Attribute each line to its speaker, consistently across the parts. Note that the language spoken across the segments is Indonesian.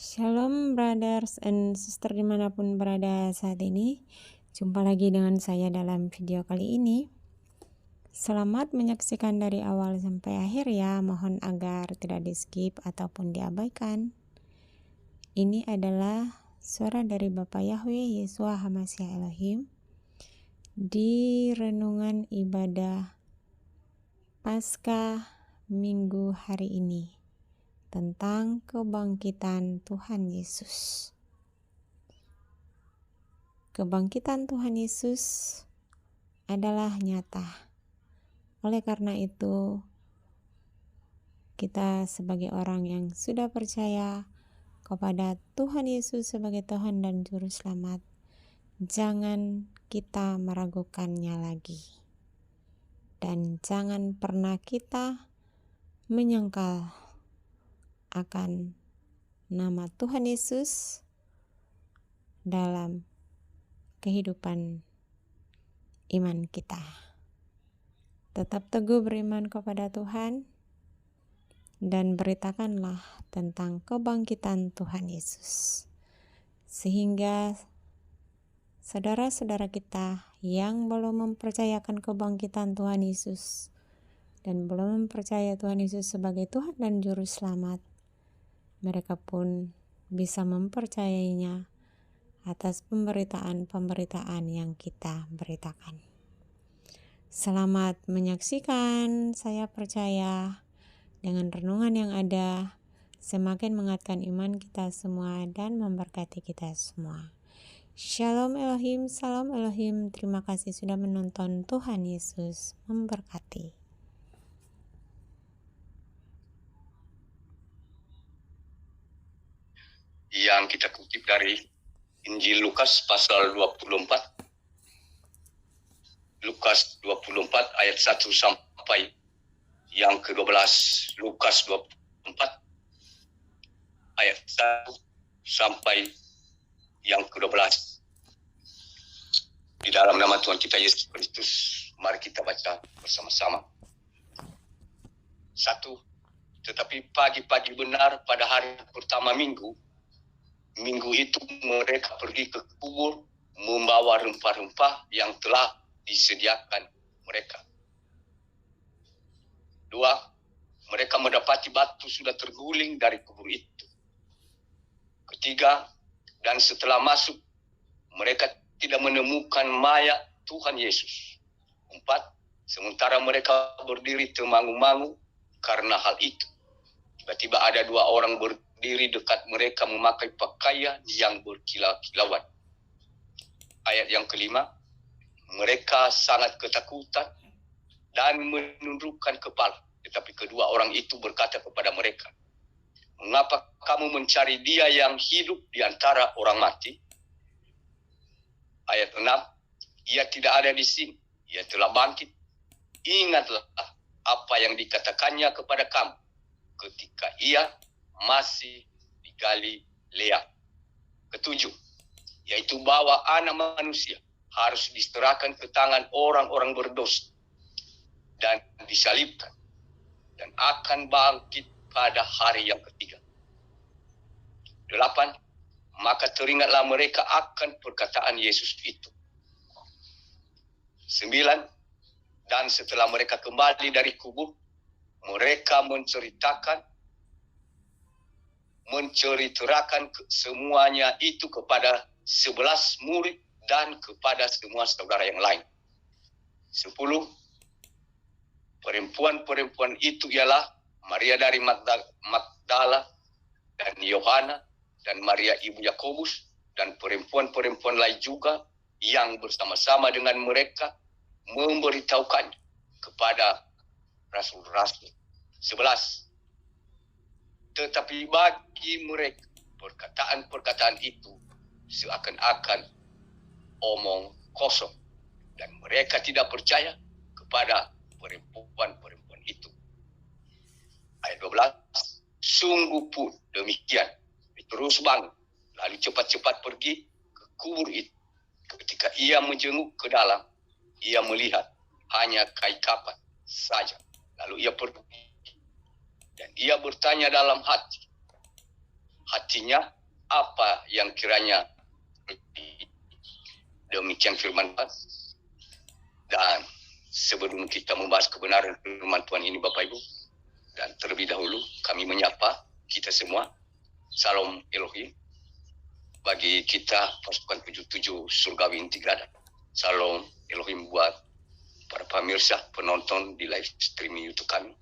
Speaker 1: Shalom brothers and sister dimanapun berada saat ini. Jumpa lagi dengan saya dalam video kali ini. Selamat menyaksikan dari awal sampai akhir ya. Mohon agar tidak di skip ataupun diabaikan. Ini adalah suara dari Bapa Yahweh Yeshua HaMashiach Elohim di renungan ibadah Paskah Minggu hari ini tentang kebangkitan Tuhan Yesus. Kebangkitan Tuhan Yesus adalah nyata. Oleh karena itu, kita sebagai orang yang sudah percaya kepada Tuhan Yesus sebagai Tuhan dan Juru Selamat, jangan kita meragukannya lagi. Dan jangan pernah kita menyangkal akan nama Tuhan Yesus dalam kehidupan iman kita. Tetap teguh beriman kepada Tuhan dan beritakanlah tentang kebangkitan Tuhan Yesus, sehingga saudara-saudara kita yang belum mempercayakan kebangkitan Tuhan Yesus dan belum mempercaya Tuhan Yesus sebagai Tuhan dan Juru Selamat, mereka pun bisa mempercayainya atas pemberitaan-pemberitaan yang kita beritakan. Selamat menyaksikan. Saya percaya dengan renungan yang ada semakin menguatkan iman kita semua dan memberkati kita semua. Shalom Elohim, salam Elohim. Terima kasih sudah menonton. Tuhan Yesus memberkati.
Speaker 2: Yang kita kutip dari Injil Lukas pasal 24. Lukas 24 ayat 1 sampai yang ke-12. Lukas 24 ayat 1 sampai yang ke-12. Di dalam nama Tuhan kita Yesus Kristus, mari kita baca bersama-sama. 1. Tetapi pagi-pagi benar pada hari pertama minggu itu mereka pergi ke kubur membawa rempah-rempah yang telah disediakan mereka. 2. Mereka mendapati batu sudah terguling dari kubur itu. 3. Dan setelah masuk, mereka tidak menemukan mayat Tuhan Yesus. 4. Sementara mereka berdiri termangu-mangu karena hal itu, tiba-tiba ada 2 orang berdiri dekat mereka memakai pakaian yang berkilau-kilauan. Ayat yang ke-5, mereka sangat ketakutan dan menundukkan kepala. Tetapi kedua orang itu berkata kepada mereka, "Mengapa kamu mencari dia yang hidup di antara orang mati? Ayat 6, ia tidak ada di sini, ia telah bangkit. Ingatlah apa yang dikatakannya kepada kamu ketika ia masih di Galilea." 7, yaitu bahwa anak manusia harus diserahkan ke tangan orang-orang berdosa dan disalibkan dan akan bangkit pada hari yang ketiga. 8, maka teringatlah mereka akan perkataan Yesus itu. 9, dan setelah mereka kembali dari kubur, mereka menceritakan semuanya itu kepada 11 murid dan kepada semua saudara yang lain. 10, perempuan-perempuan itu ialah Maria dari Magdala dan Yohana dan Maria ibu Yakobus dan perempuan-perempuan lain juga yang bersama-sama dengan mereka memberitahukannya kepada rasul-rasul. 11, tetapi bagi mereka perkataan-perkataan itu seakan-akan omong kosong dan mereka tidak percaya kepada perempuan-perempuan itu. Ayat 12, sungguh pun demikian, terus bangun, lalu cepat-cepat pergi ke kubur itu. Ketika ia menjenguk ke dalam, ia melihat hanya kain kapan saja. Lalu ia pergi dan ia bertanya dalam hatinya, apa yang kiranya demikian firman Tuhan. Dan sebelum kita membahas kebenaran firman Tuhan ini Bapak Ibu, dan terlebih dahulu kami menyapa kita semua. Salam Elohim. Bagi kita pasukan 77 Surgawi Intigrada. Salam Elohim buat para pemirsa, penonton di live streaming YouTube kami.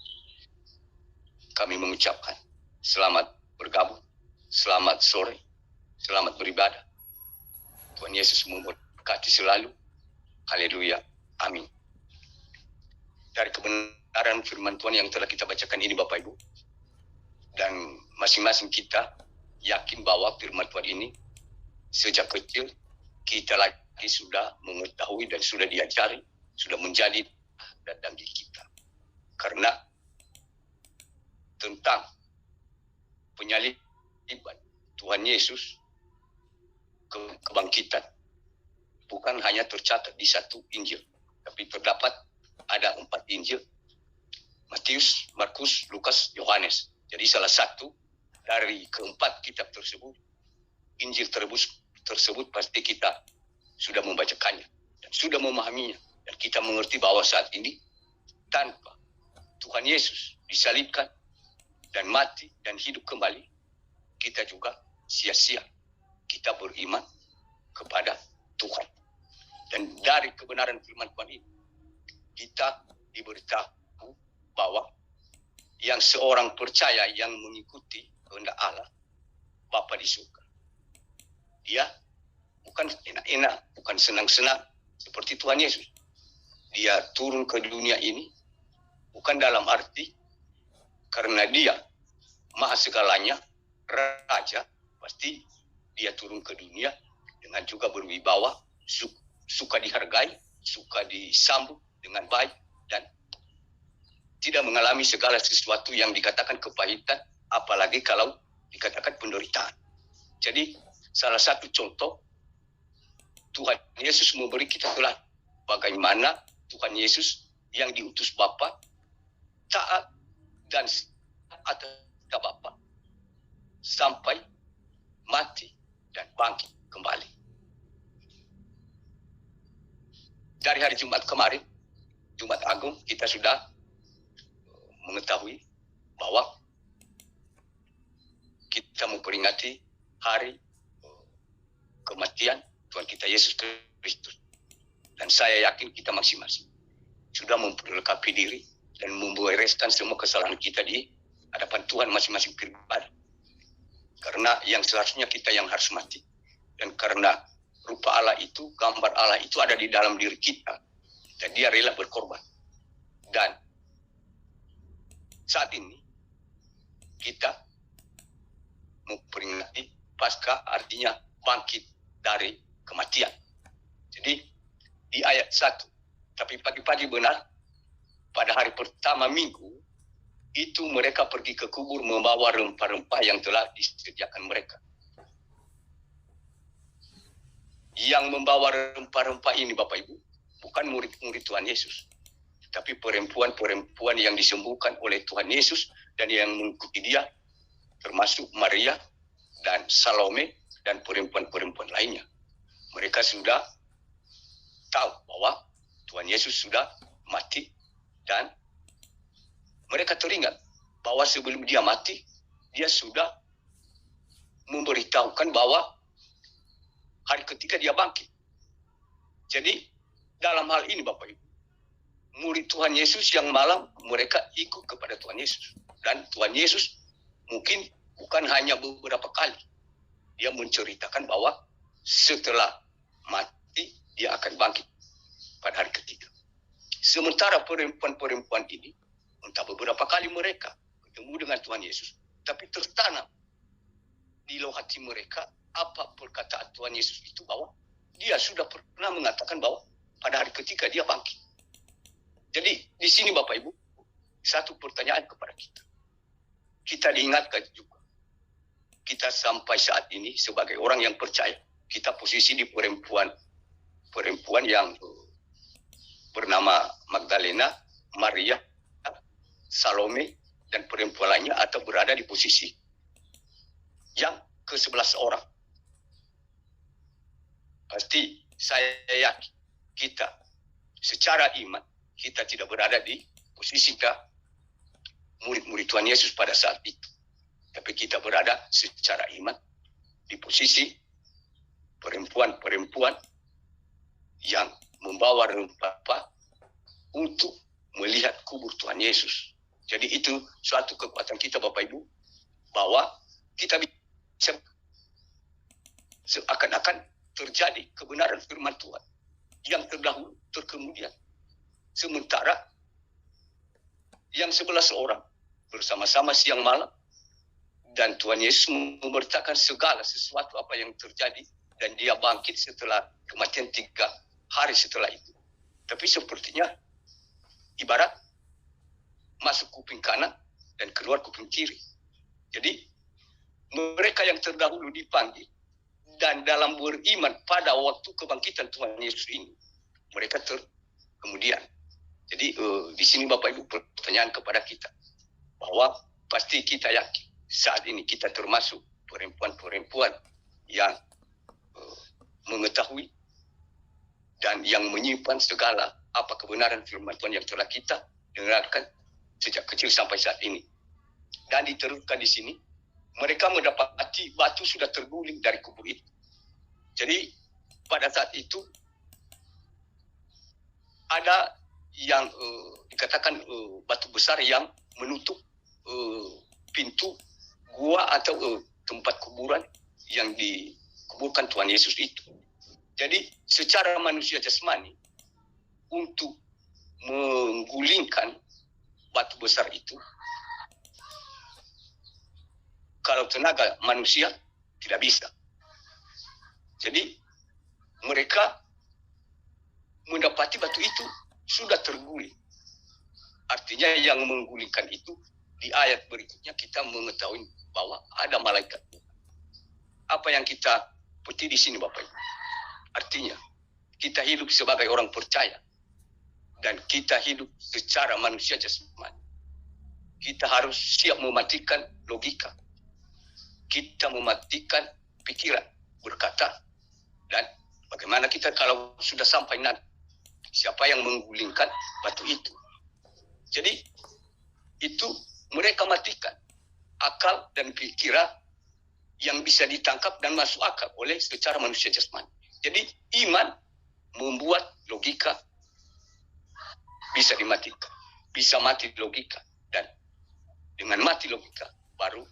Speaker 2: Kami mengucapkan selamat bergabung, selamat sore, selamat beribadah. Tuhan Yesus memberkati selalu. Haleluya. Amin. Dari kebenaran firman Tuhan yang telah kita bacakan ini Bapak Ibu, dan masing-masing kita yakin bahwa firman Tuhan ini sejak kecil kita lagi sudah mengetahui dan sudah diajari, sudah menjadi dalam diri kita. Karena tentang penyaliban Tuhan Yesus, kebangkitan, bukan hanya tercatat di satu Injil, tapi terdapat ada 4 Injil, Matius, Markus, Lukas, Yohanes. Jadi salah satu dari keempat kitab tersebut, Injil tersebut pasti kita sudah membacakannya dan sudah memahaminya. Dan kita mengerti bahwa saat ini tanpa Tuhan Yesus disalibkan dan mati dan hidup kembali, kita juga sia-sia kita beriman kepada Tuhan. Dan dari kebenaran firman Tuhan ini, kita diberitahu bahwa yang seorang percaya yang mengikuti kehendak Allah, Bapa di surga, dia bukan enak-enak, bukan senang-senang seperti Tuhan Yesus. Dia turun ke dunia ini bukan dalam arti karena dia maha segalanya, raja, pasti dia turun ke dunia dengan juga berwibawa, suka dihargai, suka disambut dengan baik, dan tidak mengalami segala sesuatu yang dikatakan kepahitan, apalagi kalau dikatakan penderitaan. Jadi salah satu contoh Tuhan Yesus memberi kita telah bagaimana Tuhan Yesus yang diutus Bapa taat dan atas Bapa sampai mati dan bangkit kembali. Dari hari Jumat kemarin, Jumat Agung, kita sudah mengetahui bahwa kita memperingati hari kematian Tuhan kita Yesus Kristus. Dan saya yakin kita masing-masing sudah memperlengkapi diri dan membereskan semua kesalahan kita di hadapan Tuhan masing-masing pribadi. Karena yang seharusnya kita yang harus mati. Dan karena rupa Allah itu, gambar Allah itu ada di dalam diri kita. Dan dia rela berkorban. Dan saat ini kita memperingati Paskah, artinya bangkit dari kematian. Jadi di ayat 1, tapi pagi-pagi benar, pada hari pertama minggu, itu mereka pergi ke kubur membawa rempah-rempah yang telah disediakan mereka. Yang membawa rempah-rempah ini Bapak Ibu, bukan murid-murid Tuhan Yesus, tapi perempuan-perempuan yang disembuhkan oleh Tuhan Yesus dan yang mengikuti dia, termasuk Maria dan Salome dan perempuan-perempuan lainnya. Mereka sudah tahu bahwa Tuhan Yesus sudah mati dan mereka teringat bahwa sebelum dia mati, dia sudah memberitahukan bahwa hari ketiga dia bangkit. Jadi dalam hal ini Bapak Ibu, murid Tuhan Yesus yang malam mereka ikut kepada Tuhan Yesus. Dan Tuhan Yesus mungkin bukan hanya beberapa kali. Dia menceritakan bahwa setelah mati dia akan bangkit pada hari ketiga. Sementara perempuan-perempuan ini, entah beberapa kali mereka ketemu dengan Tuhan Yesus, tapi tertanam di dalam hati mereka apa perkataan Tuhan Yesus itu, bahwa dia sudah pernah mengatakan bahwa pada hari ketiga dia bangkit. Jadi di sini Bapak Ibu, satu pertanyaan kepada kita. Kita diingatkan juga. Kita sampai saat ini sebagai orang yang percaya, kita posisi di perempuan yang bernama Magdalena, Maria, Salome, dan perempuan lainnya, atau berada di posisi yang ke-11 orang. Pasti saya yakin kita secara iman kita tidak berada di posisi murid-murid Tuhan Yesus pada saat itu. Tapi kita berada secara iman di posisi perempuan-perempuan yang membawa rempah untuk melihat kubur Tuhan Yesus. Jadi itu suatu kekuatan kita Bapak Ibu, bahwa kita bisa seakan-akan terjadi kebenaran firman Tuhan yang terdahulu terkemudian. Sementara yang 11 orang bersama-sama siang malam, dan Tuhan Yesus memberitakan segala sesuatu apa yang terjadi, dan dia bangkit setelah kematian 3 hari setelah itu. Tapi sepertinya ibarat masuk kuping kanan dan keluar kuping kiri. Jadi mereka yang terdahulu dipanggil dan dalam beriman pada waktu kebangkitan Tuhan Yesus ini, mereka kemudian. Jadi di sini Bapak Ibu pertanyaan kepada kita, bahwa pasti kita yakin saat ini kita termasuk perempuan-perempuan yang mengetahui dan yang menyimpan segala apa kebenaran firman Tuhan yang telah kita dengarkan sejak kecil sampai saat ini. Dan diteruskan di sini, mereka mendapati batu sudah terguling dari kubur itu. Jadi pada saat itu ada yang dikatakan batu besar yang menutup pintu gua atau tempat kuburan yang dikuburkan Tuhan Yesus itu. Jadi secara manusia jasmani, untuk menggulingkan batu besar itu, kalau tenaga manusia tidak bisa. Jadi mereka mendapati batu itu sudah terguling. Artinya yang menggulingkan itu, di ayat berikutnya kita mengetahui bahwa ada malaikat. Apa yang kita petik di sini Bapak Ibu? Artinya kita hidup sebagai orang percaya dan kita hidup secara manusia jasmani. Kita harus siap mematikan logika. Kita mematikan pikiran, berkata, dan bagaimana kita kalau sudah sampai nanti, siapa yang menggulingkan batu itu. Jadi itu mereka matikan akal dan pikiran yang bisa ditangkap dan masuk akal oleh secara manusia jasmani. Jadi iman membuat logika bisa dimatikan, bisa mati logika, dan dengan mati logika baru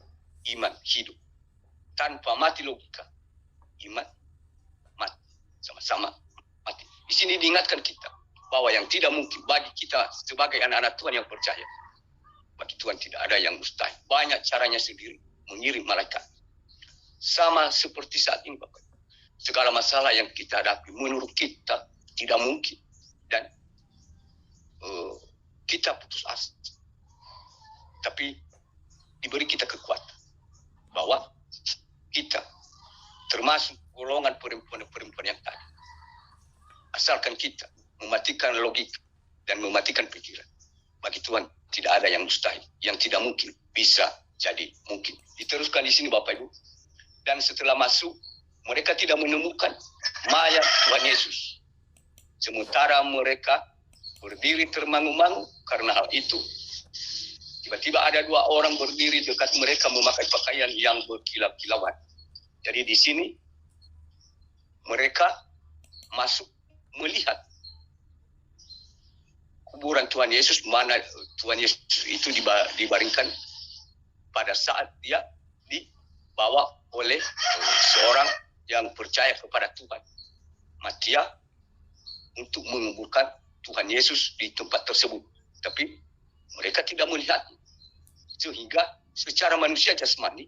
Speaker 2: iman hidup. Tanpa mati logika, iman mati, sama-sama mati. Di sini diingatkan kita bahwa yang tidak mungkin bagi kita sebagai anak-anak Tuhan yang percaya, bagi Tuhan tidak ada yang mustahil. Banyak caranya sendiri mengirim malaikat. Sama seperti saat ini Bapak. Segala masalah yang kita hadapi menurut kita tidak mungkin, dan kita putus asa. Tapi diberi kita kekuatan bahwa kita termasuk golongan perempuan-perempuan yang tadi. Asalkan kita mematikan logika dan mematikan pikiran, bagi Tuhan tidak ada yang mustahil, yang tidak mungkin bisa jadi mungkin. Diteruskan di sini Bapak Ibu. Dan setelah masuk, mereka tidak menemukan mayat Tuhan Yesus. Sementara mereka berdiri termangu-mangu karena hal itu. Tiba-tiba ada 2 orang berdiri dekat mereka memakai pakaian yang berkilau-kilauan. Jadi di sini mereka masuk melihat kuburan Tuhan Yesus, mana Tuhan Yesus itu dibaringkan pada saat dia dibawa oleh seorang yang percaya kepada Tuhan, Matia, untuk menguburkan Tuhan Yesus di tempat tersebut. Tapi mereka tidak melihat, sehingga secara manusia jasmani,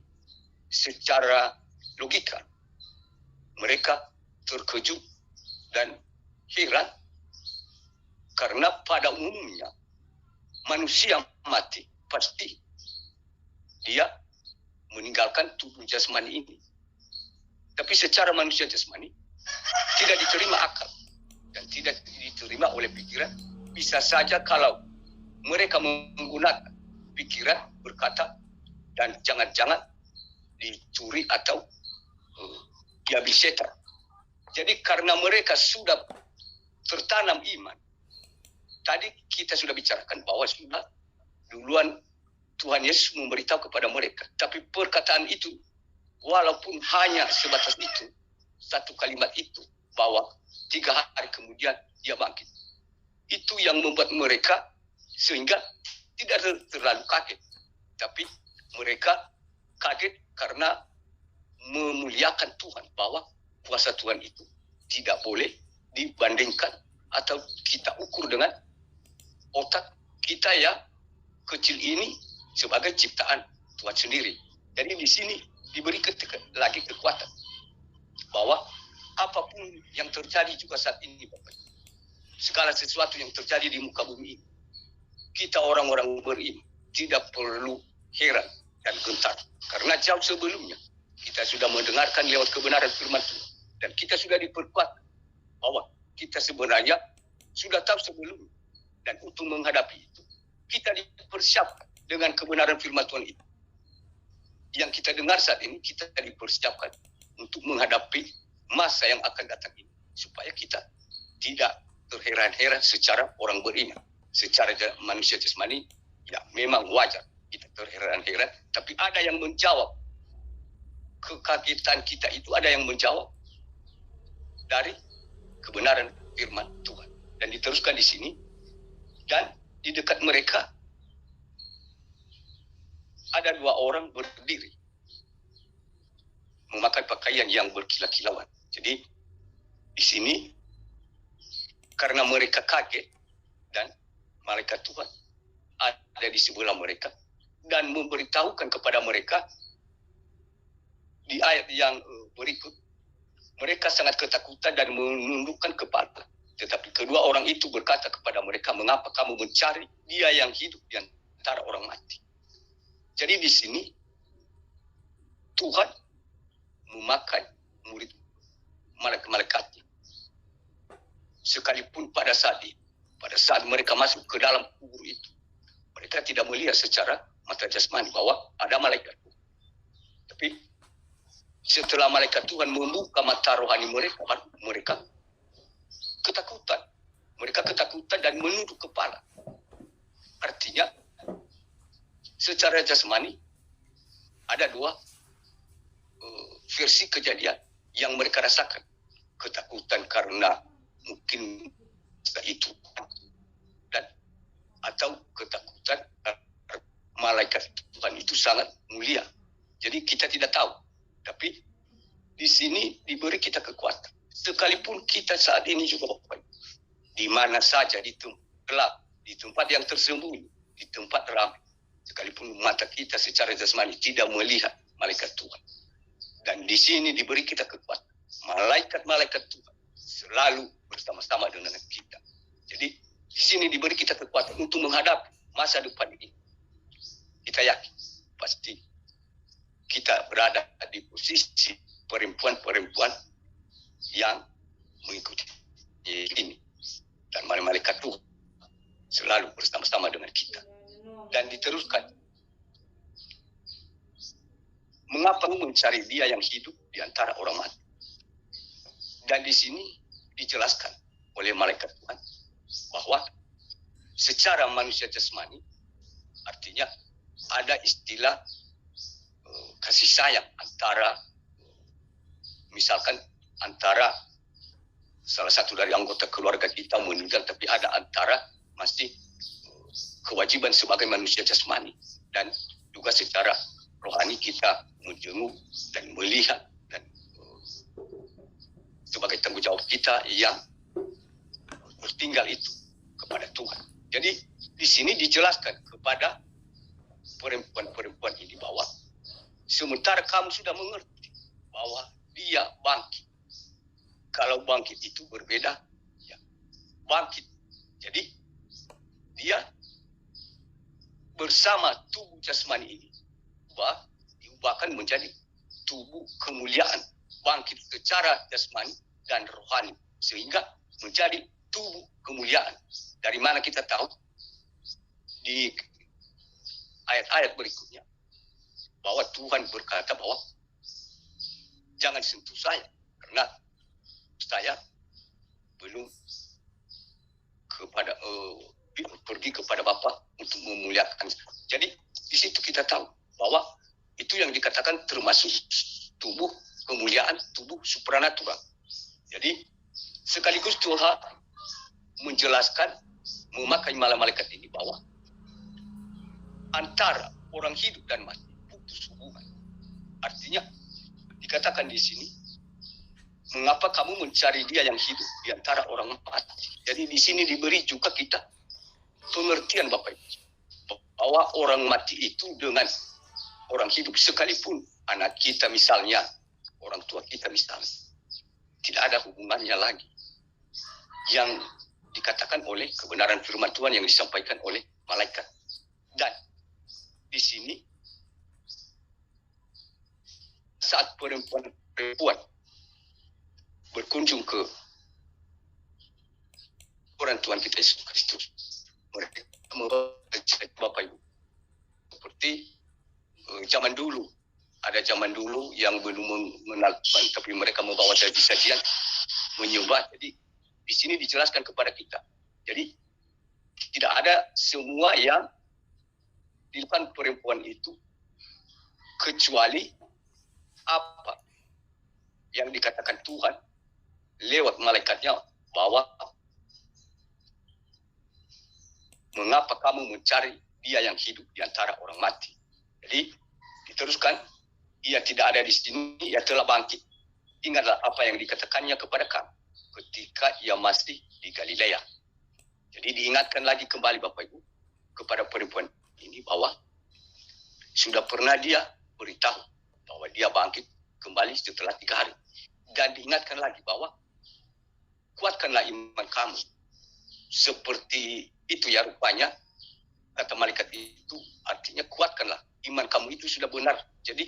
Speaker 2: secara logika, mereka terkejut dan heran, karena pada umumnya manusia mati pasti dia meninggalkan tubuh jasmani ini. Tapi secara manusia jasmani tidak diterima akal dan tidak diterima oleh pikiran. Bisa saja kalau mereka menggunakan pikiran berkata, dan jangan-jangan dicuri atau dihabis setan. Jadi karena mereka sudah tertanam iman, tadi kita sudah bicarakan bahwa sudah duluan Tuhan Yesus memberitahu kepada mereka. Tapi perkataan itu, walaupun hanya sebatas itu, satu kalimat itu, bahwa 3 hari kemudian dia bangkit. Itu yang membuat mereka sehingga tidak terlalu kaget. Tapi mereka kaget karena memuliakan Tuhan, bahwa kuasa Tuhan itu tidak boleh dibandingkan atau kita ukur dengan otak kita yang kecil ini sebagai ciptaan Tuhan sendiri. Jadi di sini diberi lagi kekuatan bahwa apapun yang terjadi juga saat ini, Bapak, segala sesuatu yang terjadi di muka bumi ini, kita orang-orang beriman tidak perlu heran dan gentar, karena jauh sebelumnya kita sudah mendengarkan lewat kebenaran firman Tuhan, dan kita sudah diperkuat bahwa kita sebenarnya sudah tahu sebelumnya, dan untuk menghadapi itu kita dipersiapkan dengan kebenaran firman Tuhan itu. Yang kita dengar saat ini, kita dipersiapkan untuk menghadapi masa yang akan datang ini, supaya kita tidak terheran-heran secara orang beriman. Secara manusia jasmani, ya memang wajar kita terheran-heran, tapi ada yang menjawab kekagetan kita itu, ada yang menjawab dari kebenaran firman Tuhan. Dan diteruskan di sini, dan di dekat mereka ada 2 orang berdiri memakai pakaian yang berkilau-kilauan. Jadi di sini karena mereka kaget, dan malaikat Tuhan ada di sebelah mereka dan memberitahukan kepada mereka di ayat yang berikut, mereka sangat ketakutan dan menundukkan kepala. Tetapi kedua orang itu berkata kepada mereka, "Mengapa kamu mencari Dia yang hidup di antara orang mati?" Jadi di sini Tuhan memakai murid malaikat-malaikatnya. Sekalipun pada saat mereka masuk ke dalam kubur itu, mereka tidak melihat secara mata jasmani bahwa ada malaikat. Tapi setelah malaikat Tuhan membuka mata rohani mereka, mereka ketakutan. Mereka ketakutan dan menunduk kepala. Artinya, secara jasmani ada 2 versi kejadian yang mereka rasakan. Ketakutan karena mungkin itu, dan atau ketakutan malaikat Tuhan itu sangat mulia. Jadi kita tidak tahu. Tapi di sini diberi kita kekuatan. Sekalipun kita saat ini juga, di mana saja, di tempat gelap, di tempat yang tersembunyi, di tempat ramai, sekalipun mata kita secara jasmani tidak melihat malaikat Tuhan. Dan di sini diberi kita kekuatan. Malaikat-malaikat Tuhan selalu bersama-sama dengan kita. Jadi di sini diberi kita kekuatan untuk menghadapi masa depan ini. Kita yakin pasti kita berada di posisi perempuan-perempuan yang mengikuti ini. Dan malaikat Tuhan selalu bersama-sama dengan kita. Dan diteruskan, "Mengapa mencari Dia yang hidup di antara orang mati?" Dan di sini dijelaskan oleh malaikat Tuhan bahwa secara manusia jasmani, artinya ada istilah kasih sayang antara, misalkan antara salah satu dari anggota keluarga kita meninggal, tapi ada antara masih kewajiban sebagai manusia jasmani, dan juga secara rohani kita menjenguk dan melihat, dan sebagai tanggung jawab kita yang bertinggal itu kepada Tuhan. Jadi di sini dijelaskan kepada perempuan-perempuan ini bahwa sementara kamu sudah mengerti bahwa Dia bangkit. Kalau bangkit itu berbeda, ya, bangkit. Jadi Dia bersama tubuh jasmani ini diubahkan menjadi tubuh kemuliaan, bangkit secara jasmani dan rohani, sehingga menjadi tubuh kemuliaan. Dari mana kita tahu? Di ayat-ayat berikutnya bahwa Tuhan berkata bahwa jangan sentuh saya, karena saya belum kepada pergi kepada Bapa untuk memuliakan. Jadi di situ kita tahu bahwa itu yang dikatakan termasuk tubuh kemuliaan, tubuh supranatural. Jadi sekaligus Tuhan menjelaskan memakai malaikat ini bahwa antara orang hidup dan mati putus hubungan. Artinya dikatakan di sini, mengapa kamu mencari dia yang hidup di antara orang mati? Jadi di sini diberi juga kita pengertian Bapak Ibu, bahwa orang mati itu dengan orang hidup, sekalipun anak kita misalnya, orang tua kita misalnya, tidak ada hubungannya lagi. Yang dikatakan oleh kebenaran firman Tuhan yang disampaikan oleh malaikat. Dan di sini saat perempuan berkunjung ke orang Tuhan kita Yesus Kristus, mereka membawa Bapak Ibu seperti zaman dulu. Ada zaman dulu yang belum mengenalkan, tapi mereka membawa sajian menyembah. Jadi di sini dijelaskan kepada kita. Jadi tidak ada semua yang dilakukan perempuan itu kecuali apa yang dikatakan Tuhan lewat malaikatnya, bahwa mengapa kamu mencari dia yang hidup di antara orang mati. Jadi diteruskan, ia tidak ada di sini, ia telah bangkit. Ingatlah apa yang dikatakannya kepada kamu ketika ia masih di Galilea. Jadi diingatkan lagi kembali Bapak Ibu kepada perempuan ini bahwa sudah pernah dia beritahu bahwa dia bangkit kembali setelah 3 hari. Dan diingatkan lagi bahwa kuatkanlah iman kamu. Seperti itu ya rupanya, kata malaikat itu artinya kuatkanlah. Iman kamu itu sudah benar. Jadi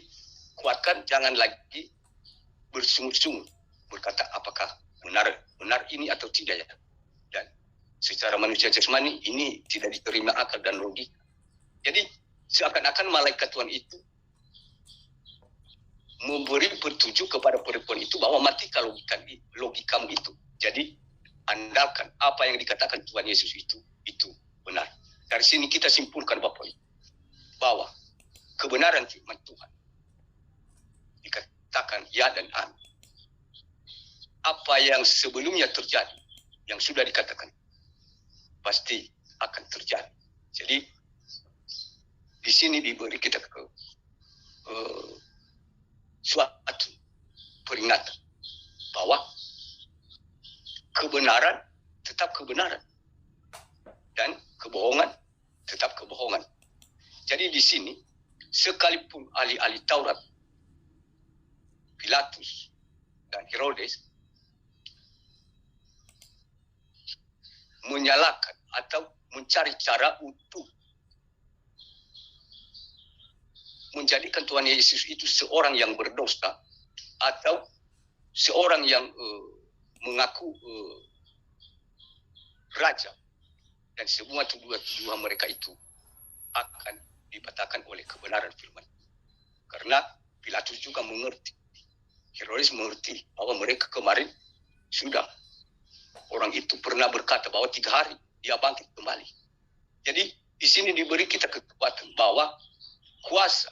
Speaker 2: kuatkan, jangan lagi bersungut-sungut berkata apakah benar ini atau tidak ya. Dan secara manusia jasmani ini tidak diterima akal dan logika. Jadi seakan-akan malaikat Tuhan itu memberi petunjuk kepada perempuan itu bahwa matikah logikamu itu. Jadi andalkan apa yang dikatakan Tuhan Yesus itu benar. Dari sini kita simpulkan Bapak Ibu bahwa kebenaran firman Tuhan dikatakan ya dan amin. Apa yang sebelumnya terjadi, yang sudah dikatakan, pasti akan terjadi. Jadi di sini diberi kita suatu peringatan bahwa kebenaran tetap kebenaran dan kebohongan tetap kebohongan. Jadi di sini sekalipun ahli-ahli Taurat, Pilatus dan Herodes menyalahkan atau mencari cara untuk menjadikan Tuhan Yesus itu seorang yang berdosa atau seorang yang mengaku raja, dan semua tuduhan mereka itu akan dibantahkan oleh kebenaran firman. Karena Pilatus juga mengerti, Herodes mengerti bahwa mereka kemarin sudah, orang itu pernah berkata bahwa 3 hari dia bangkit kembali. Jadi di sini diberi kita kekuatan bahwa kuasa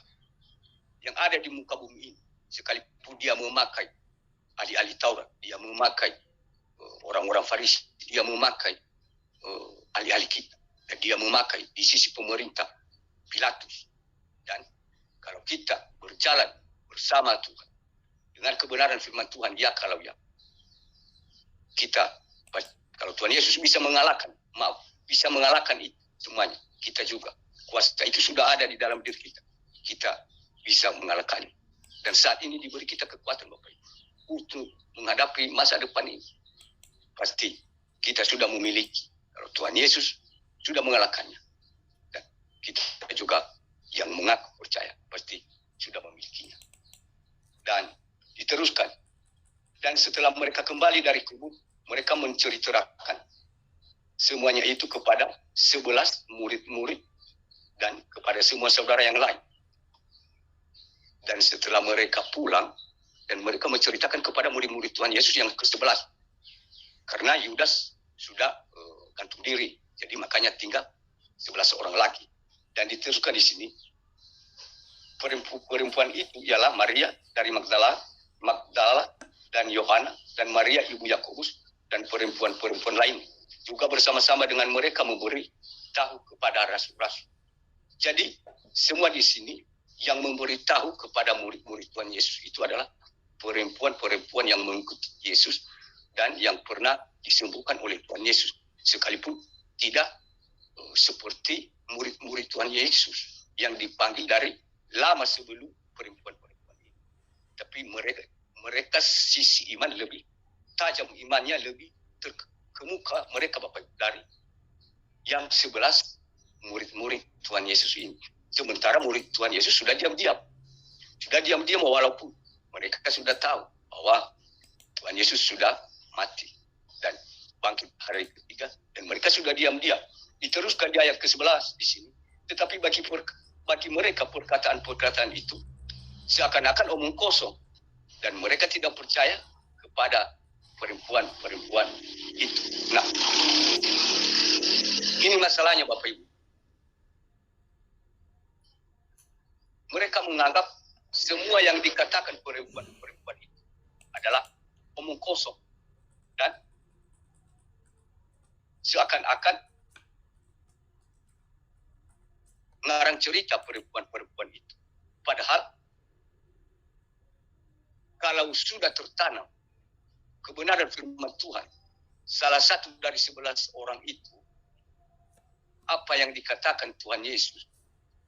Speaker 2: yang ada di muka bumi ini, sekalipun dia memakai ahli-ahli Taurat, dia memakai orang-orang Farisi, dia memakai ahli-ahli kita, dan dia memakai di sisi pemerintah Pilatus. Dan kalau kita berjalan bersama Tuhan dengan kebenaran firman Tuhan, ya kalau ya kita, kalau Tuhan Yesus bisa mengalahkan, bisa mengalahkan itu semuanya, kita juga kuasa itu sudah ada di dalam diri kita. Kita bisa mengalahkannya. Dan saat ini diberi kita kekuatan Bapak Ibu untuk menghadapi masa depan ini. Pasti kita sudah memiliki. Kalau Tuhan Yesus sudah mengalahkannya, dan kita juga yang mengaku percaya pasti sudah memilikinya. Dan diteruskan. Dan setelah mereka kembali dari kubur, mereka menceritakan semuanya itu kepada 11 murid-murid dan kepada semua saudara yang lain. Dan setelah mereka pulang, dan mereka menceritakan kepada murid-murid Tuhan Yesus yang ke-11. Karena Yudas sudah gantung diri, jadi makanya tinggal 11 orang lagi. Dan diteruskan di sini, perempuan itu ialah Maria dari Magdala dan Yohana dan Maria ibu Yakobus dan perempuan-perempuan lain juga bersama-sama dengan mereka memberi tahu kepada rasul-rasul. Jadi semua di sini yang memberitahu kepada murid-murid Tuhan Yesus itu adalah perempuan-perempuan yang mengikuti Yesus dan yang pernah disembuhkan oleh Tuhan Yesus, sekalipun tidak seperti murid-murid Tuhan Yesus yang dipanggil dari lama sebelum perempuan-perempuan ini. Tapi mereka sisi iman lebih tajam, imannya lebih terkemuka mereka Bapak Ibu dari yang 11 murid-murid Tuhan Yesus ini. Sementara murid Tuhan Yesus sudah diam-diam walaupun mereka sudah tahu bahwa Tuhan Yesus sudah mati dan bangkit hari ketiga, dan mereka sudah diam-diam. Diteruskan di ayat ke-11 di sini. Tetapi bagi mereka perkataan-perkataan itu seakan-akan omong kosong, dan mereka tidak percaya kepada perempuan-perempuan itu. Nah, ini masalahnya Bapak Ibu. Mereka menganggap semua yang dikatakan perempuan-perempuan itu adalah omong kosong dan seakan-akan ngarang cerita perempuan-perempuan itu. Padahal kalau sudah tertanam kebenaran firman Tuhan, salah satu dari 11 orang itu, apa yang dikatakan Tuhan Yesus,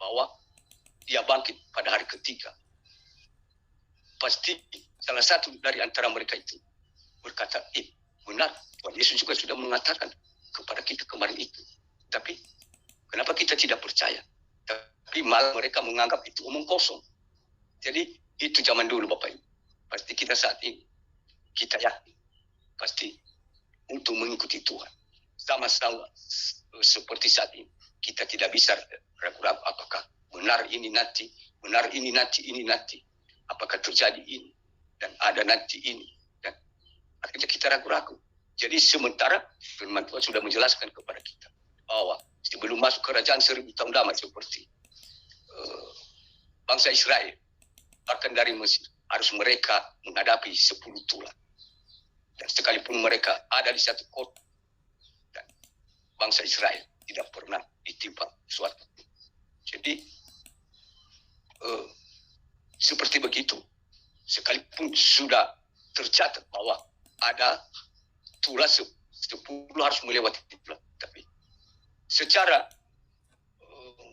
Speaker 2: bahwa dia bangkit pada hari ketiga, pasti salah satu dari antara mereka itu berkata, benar, Tuhan Yesus juga sudah mengatakan kepada kita kemarin itu. Tapi kenapa kita tidak percaya? Tapi malah mereka menganggap itu omong kosong. Jadi itu zaman dulu Bapak Ibu. Pasti kita saat ini, kita yakin, pasti untuk mengikuti Tuhan. Sama-sama seperti saat ini. Kita tidak bisa ragu-ragu apakah benar ini nanti, ini nanti. Apakah terjadi ini, dan ada nanti ini. Dan akhirnya kita ragu-ragu. Jadi sementara firman Tuhan sudah menjelaskan kepada kita bahwa sebelum masuk kerajaan 1000 tahun damai seperti bangsa Israel bahkan dari Mesir, harus mereka menghadapi 10 tulah. Dan sekalipun mereka ada di satu kota, dan bangsa Israel tidak pernah ditimpa suatu. Jadi seperti begitu, sekalipun sudah tercatat bahwa ada tulah 10 harus melewati tulah, tapi secara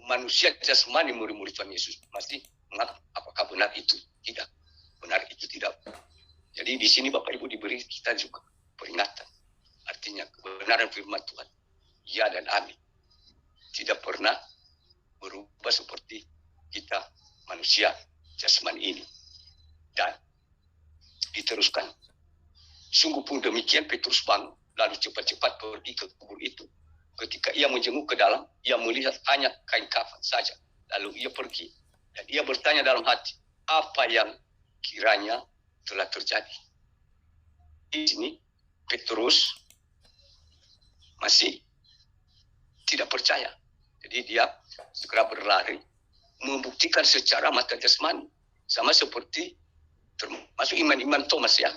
Speaker 2: manusia jasmani murid-murid Tuhan Yesus masih menganggap apakah benar itu tidak, benar itu tidak. Jadi di sini Bapak Ibu diberi kita juga peringatan, artinya kebenaran firman Tuhan ya dan amin, tidak pernah berubah seperti kita manusia jasmani ini. Dan diteruskan, sungguh pun demikian Petrus bangun lalu cepat-cepat pergi ke kubur itu. Ketika ia menjenguk ke dalam, ia melihat hanya kain kafan saja. Lalu ia pergi dan ia bertanya dalam hati, apa yang kiranya telah terjadi. Di sini Petrus masih tidak percaya. Jadi dia segera berlari membuktikan secara mata jasmani, sama seperti termasuk iman-iman Thomas ya.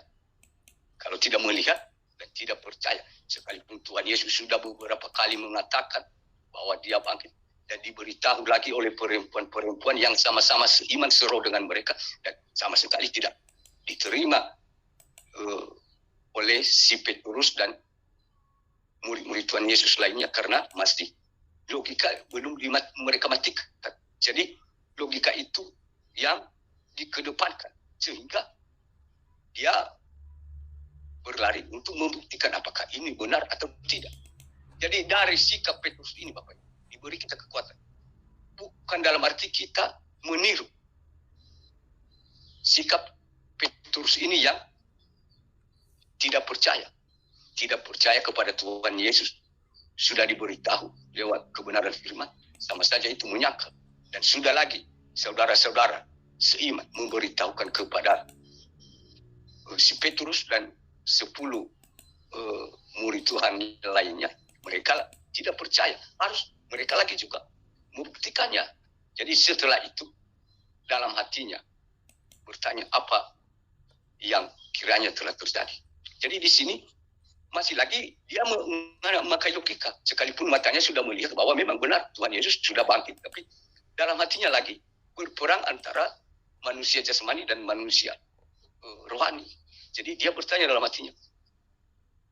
Speaker 2: Kalau tidak melihat dan tidak percaya, sekalipun Tuhan Yesus sudah beberapa kali mengatakan bahwa dia bangkit, dan diberitahu lagi oleh perempuan-perempuan yang sama-sama seiman seroh dengan mereka, dan sama sekali tidak diterima oleh si Petrus dan murid-murid Tuhan Yesus lainnya, karena masih logika belum mereka matikan. Jadi logika itu yang dikedepankan, sehingga dia berlari untuk membuktikan apakah ini benar atau tidak. Jadi dari sikap Petrus ini Bapak Ibu, diberi kita kekuatan. Bukan dalam arti kita meniru sikap Petrus ini yang tidak percaya kepada Tuhan Yesus. Sudah diberitahu lewat kebenaran firman, sama saja itu menyangkal. Dan sudah lagi saudara-saudara seiman memberitahukan kepada si Petrus dan 10 murid Tuhan lainnya, mereka tidak percaya. Harus mereka lagi juga membuktikannya. Jadi setelah itu dalam hatinya bertanya apa yang kiranya telah terjadi. Jadi di sini masih lagi dia memakai logika, sekalipun matanya sudah melihat bahwa memang benar Tuhan Yesus sudah bangkit, tapi dalam hatinya lagi berperang antara manusia jasmani dan manusia rohani. Jadi dia bertanya dalam hatinya,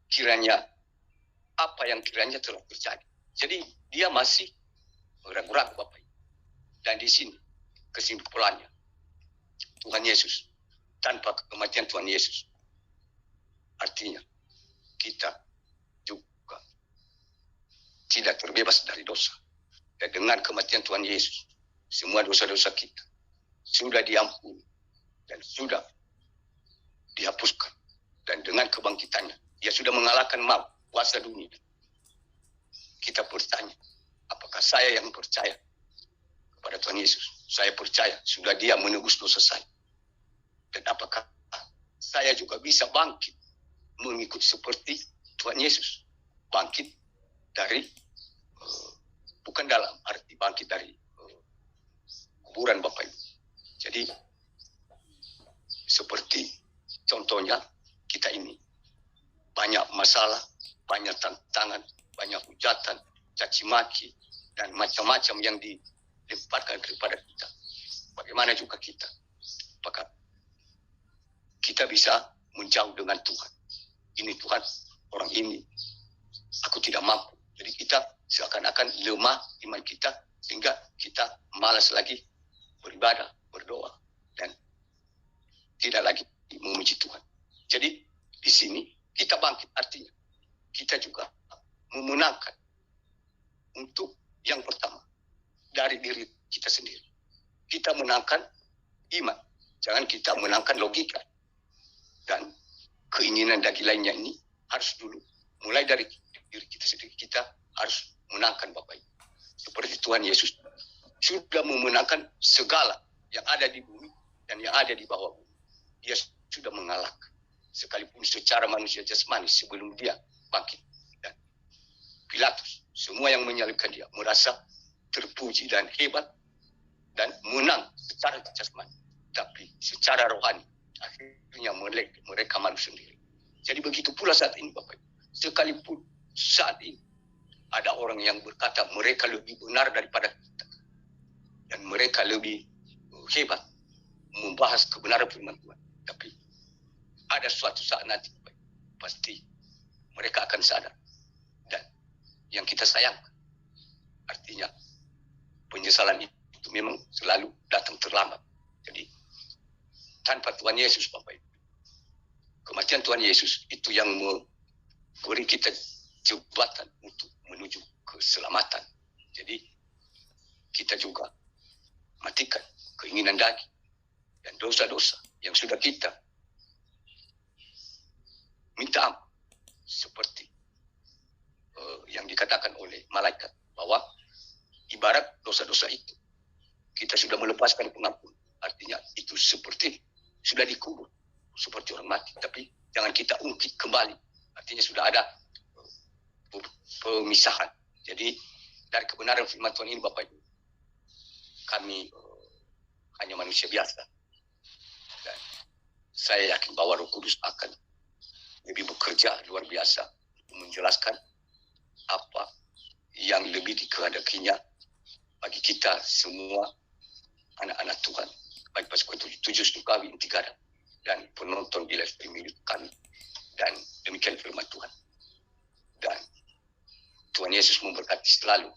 Speaker 2: kiranya apa yang kiranya telah terjadi. Jadi dia masih ragu-ragu Bapak. Dan di sini kesimpulannya, Tuhan Yesus, tanpa kematian Tuhan Yesus, artinya kita juga tidak terbebas dari dosa. Dan dengan kematian Tuhan Yesus, semua dosa-dosa kita sudah diampuni dan sudah dihapuskan. Dan dengan kebangkitannya, dia sudah mengalahkan maut, kuasa dunia. Kita bertanya, apakah saya yang percaya kepada Tuhan Yesus? Saya percaya sudah dia menebus dosa saya. Dan apakah saya juga bisa bangkit mengikut seperti Tuhan Yesus? Bangkit dari, bukan dalam arti bangkit dari kuburan Bapak Ibu. Jadi seperti contohnya kita ini banyak masalah, banyak tantangan, banyak hujatan, caci maki, dan macam-macam yang dilemparkan kepada kita. Bagaimana juga kita? Apakah kita bisa menjauh dengan Tuhan? Ini Tuhan, orang ini aku tidak mampu. Jadi kita seakan-akan lemah iman kita, sehingga kita malas lagi beribadah, berdoa, dan tidak lagi memuji Tuhan. Jadi di sini kita bangkit, artinya kita juga memenangkan untuk yang pertama dari diri kita sendiri. Kita menangkan iman, jangan kita menangkan logika dan keinginan daging lainnya. Ini harus dulu mulai dari diri kita sendiri. Kita harus menangkan Bapak Ibu. Seperti Tuhan Yesus sudah memenangkan segala yang ada di bumi dan yang ada di bawah bumi. Dia sudah mengalahkan, sekalipun secara manusia jasmani sebelum dia bangkit. Dan Pilatus, semua yang menyalibkan dia merasa terpuji dan hebat dan menang secara jasmani, tapi secara rohani akhirnya mereka malu sendiri. Jadi begitu pula saat ini Bapak Ibu. Sekalipun saat ini ada orang yang berkata mereka lebih benar daripada kita dan mereka lebih hebat membahas kebenaran firman Tuhan, tapi ada suatu saat nanti pasti mereka akan sadar. Dan yang kita sayangkan, artinya penyesalan itu memang selalu datang terlambat. Jadi tanpa Tuhan Yesus Bapak Ibu, kematian Tuhan Yesus itu yang memberi kita jembatan untuk menuju keselamatan. Jadi kita juga matikan keinginan daging dan dosa-dosa yang sudah kita minta ampun, seperti yang dikatakan oleh malaikat bahwa ibarat dosa-dosa itu kita sudah melepaskan pengampun. Artinya itu seperti sudah dikubur seperti orang mati, tapi jangan kita ungkit kembali. Artinya sudah ada pemisahan. Jadi dari kebenaran firman Tuhan ini Bapak Ibu, kami hanya manusia biasa, dan saya yakin bahwa Roh Kudus akan lebih bekerja luar biasa menjelaskan apa yang lebih dikehendakinya bagi kita semua anak-anak Tuhan, baik pasukan 7 Stukawi Intikada dan penonton di live streaming kami. Dan demikian firman Tuhan. Dan Tuhan Yesus memberkati selalu.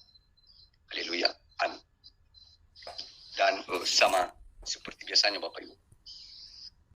Speaker 2: Haleluya. Amin. Dan sama seperti biasanya Bapak Ibu,